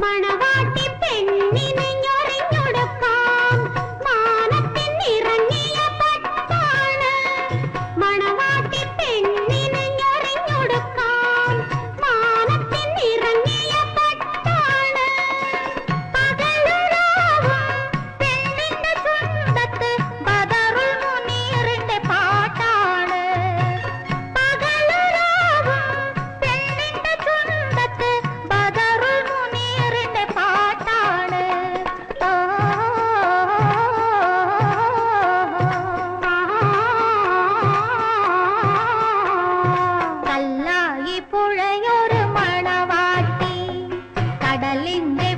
മണവാട്ടി പെണ്ണിനെ ഞൊറിഞ്ഞൊടുക്കാം മാനത്തിനിറങ്ങിയ പട്ടാണ്. മണവാട്ടി പെണ്ണിനെ ഞൊറിഞ്ഞൊടുക്കാം മാനത്തിനിറങ്ങിയ പട്ടാണ്. പകലുരാവും പെണ്ണിന്റെ ചുണ്ടത്ത് ബദറുൽ മുനീറിന്റെ പാട്ടാണ്. പകലുരാവും പെണ്ണിന്റെ ചുണ്ടത്ത് ബദറുൽ മുനീറിന്റെ പാട്ടാണ്. കല്ലായി പുഴയൊരു മണവാട്ടി കടലിന്റെ